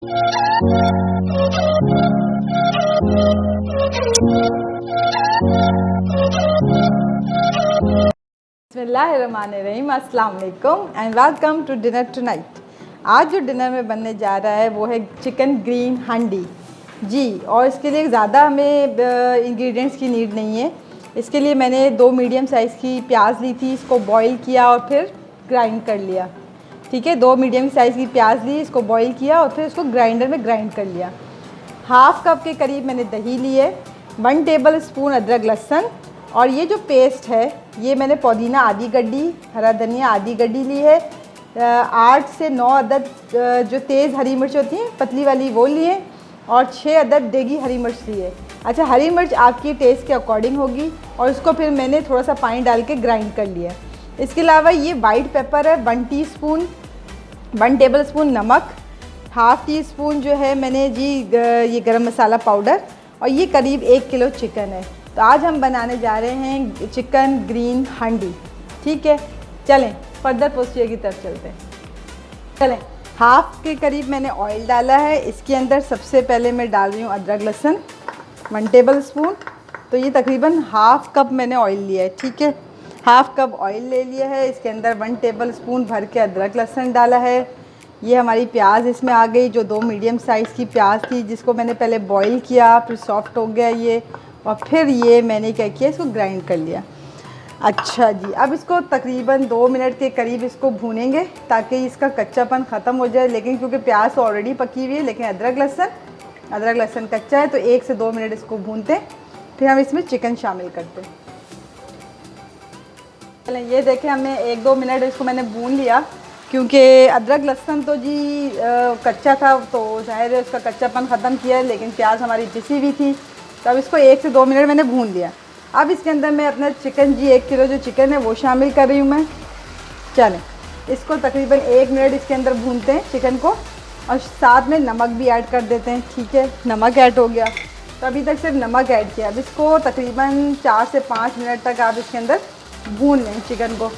बिस्मिल्लाहिर्रहमानिर्रहीम, अस्सलाम वालेकुम and welcome to dinner tonight. आज जो डिनर में बनने जा रहा है वो है चिकन ग्रीन हांडी जी। और इसके लिए ज़्यादा हमें इंग्रेडिएंट्स की नीड नहीं है। इसके लिए मैंने 2 मीडियम साइज़ की प्याज ली थी, इसको बॉईल किया और फिर ग्राइंड कर लिया। ठीक है, 2 मीडियम साइज़ की प्याज ली, इसको बॉईल किया और फिर इसको ग्राइंडर में ग्राइंड कर लिया। हाफ़ कप के करीब मैंने दही ली है, 1 टेबल स्पून अदरक लहसुन, और ये जो पेस्ट है ये मैंने पुदीना आधी गड्डी, हरा धनिया आधी गड्डी ली है, 8 से 9 अदद जो तेज़ हरी मिर्च होती हैं पतली वाली वो लिए, और 6 अदद देगी हरी मिर्च ली है। अच्छा, हरी मिर्च आपकी टेस्ट के अकॉर्डिंग होगी, और इसको फिर मैंने थोड़ा सा पानी डाल के ग्राइंड कर लिया। इसके अलावा ये वाइट पेपर है 1 टीस्पून, 1 टेबल स्पून नमक, हाफ़ टी स्पून जो है मैंने जी ये गरम मसाला पाउडर, और ये करीब 1 किलो चिकन है। तो आज हम बनाने जा रहे हैं चिकन ग्रीन हांडी। ठीक है, चलें फर्दर प्रोसीजर की तरफ चलते हैं। चलें, हाफ़ के करीब मैंने ऑयल डाला है। इसके अंदर सबसे पहले मैं डाल रही हूँ अदरक लहसुन 1 टेबल स्पून। तो ये तकरीबन हाफ़ कप मैंने ऑयल लिया है। ठीक है, हाफ़ कप ऑयल ले लिया है। इसके अंदर 1 टेबल स्पून भर के अदरक लहसुन डाला है। ये हमारी प्याज इसमें आ गई, जो 2 मीडियम साइज़ की प्याज थी जिसको मैंने पहले बॉईल किया, फिर सॉफ्ट हो गया ये, और फिर ये मैंने क्या किया, इसको ग्राइंड कर लिया। अच्छा जी, अब इसको तकरीबन 2 मिनट के करीब इसको भूनेंगे ताकि इसका कच्चापन ख़त्म हो जाए। लेकिन क्योंकि प्याज ऑलरेडी पकी हुई है, लेकिन अदरक लहसुन कच्चा है, तो 1 से 2 मिनट इसको भूनते हैं, फिर हम इसमें चिकन शामिल करते हैं। चलें, ये देखें हमने 1-2 मिनट इसको मैंने भून लिया, क्योंकि अदरक लहसुन तो जी कच्चा था, तो ज़ाहिर है उसका कच्चापन ख़त्म किया है, लेकिन प्याज हमारी पिसी हुई थी। तो अब इसको 1 से 2 मिनट मैंने भून लिया। अब इसके अंदर मैं अपना चिकन जी 1 किलो जो चिकन है वो शामिल कर रही हूँ मैं। चलें, इसको तकरीबन 1 मिनट इसके अंदर भूनते हैं चिकन को, और साथ में नमक भी ऐड कर देते हैं। ठीक है, नमक ऐड हो गया, तो अभी तक सिर्फ नमक ऐड किया। अब इसको तकरीबन 4 से 5 मिनट तक आप इसके अंदर भून लें चिकन को।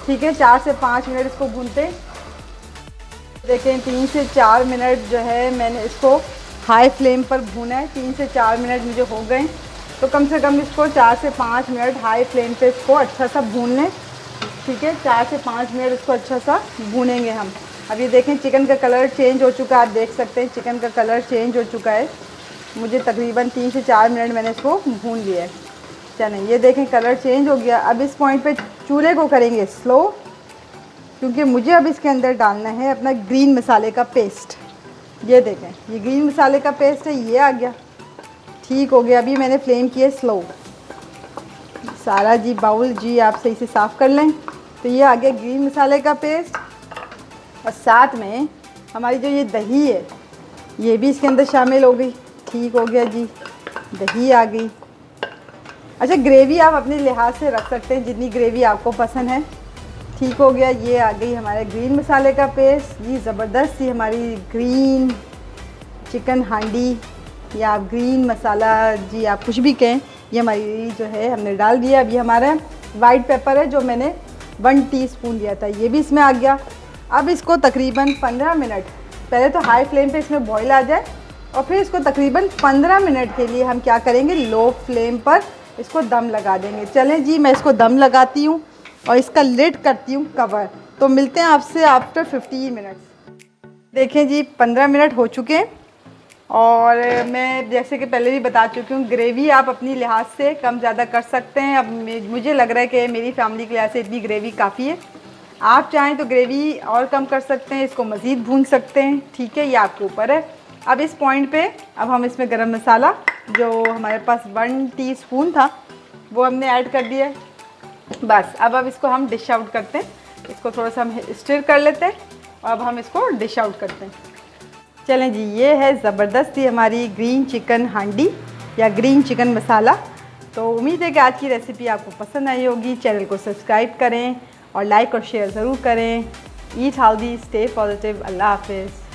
ठीक है, 4 से 5 मिनट इसको भूनते हैं। देखें 3 से 4 मिनट जो है मैंने इसको हाई फ्लेम पर भूना है। 3 से 4 मिनट मुझे हो गए, तो कम से कम इसको 4 से 5 मिनट हाई फ्लेम पे इसको अच्छा सा भून लें। ठीक है, 4 से 5 मिनट इसको अच्छा सा भूनेंगे हम। अब ये देखें चिकन का कलर चेंज हो चुका है, आप देख सकते हैं चिकन का कलर चेंज हो चुका है। मुझे तकरीबन 3 से 4 मिनट मैंने इसको भून लिया है। चलें, ये देखें कलर चेंज हो गया। अब इस पॉइंट पे चूल्हे को करेंगे स्लो, क्योंकि मुझे अब इसके अंदर डालना है अपना ग्रीन मसाले का पेस्ट। ये देखें, ये ग्रीन मसाले का पेस्ट है, ये आ गया। ठीक हो गया। अभी मैंने फ्लेम किया स्लो। सारा जी बाउल जी आप सही से साफ़ कर लें। तो ये आ गया ग्रीन मसाले का पेस्ट, और साथ में हमारी जो ये दही है ये भी इसके अंदर शामिल हो गई। ठीक हो गया जी, दही आ गई। अच्छा, ग्रेवी आप अपने लिहाज से रख सकते हैं जितनी ग्रेवी आपको पसंद है। ठीक हो गया, ये आ गई हमारे ग्रीन मसाले का पेस्ट जी। ज़बरदस्त सी हमारी ग्रीन चिकन हांडी, या आप ग्रीन मसाला जी आप कुछ भी कहें, ये हमारी जो है हमने डाल दिया। अब ये हमारा वाइट पेपर है जो मैंने 1 टीस्पून लिया था, ये भी इसमें आ गया। अब इसको तकरीबन 15 मिनट, पहले तो हाई फ्लेम पे इसमें बॉईल आ जाए, और फिर इसको तकरीबन 15 मिनट के लिए हम क्या करेंगे, लो फ्लेम पर इसको दम लगा देंगे। चलें जी, मैं इसको दम लगाती हूँ और इसका लिड करती हूँ कवर। तो मिलते हैं आपसे आफ्टर 15 मिनट्स। देखें जी 15 मिनट हो चुके हैं, और मैं जैसे कि पहले भी बता चुकी हूँ, ग्रेवी आप अपनी लिहाज से कम ज़्यादा कर सकते हैं। अब मुझे लग रहा है कि मेरी फैमिली के लिहाज से इतनी ग्रेवी काफ़ी है। आप चाहें तो ग्रेवी और कम कर सकते हैं, इसको मज़ीद भून सकते हैं। ठीक है, ये आपके ऊपर है। अब इस पॉइंट पे अब हम इसमें गरम मसाला जो हमारे पास 1 टीस्पून था वो हमने ऐड कर दिया है। बस अब इसको हम डिश आउट करते हैं। इसको थोड़ा सा हम स्टिर कर लेते हैं, और अब हम इसको डिश आउट करते हैं। चलें जी, ये है ज़बरदस्त ही हमारी ग्रीन चिकन हांडी या ग्रीन चिकन मसाला। तो उम्मीद है कि आज की रेसिपी आपको पसंद आई होगी। चैनल को सब्सक्राइब करें और लाइक और शेयर ज़रूर करें। Eat healthy, stay positive. अल्लाह हाफिज़।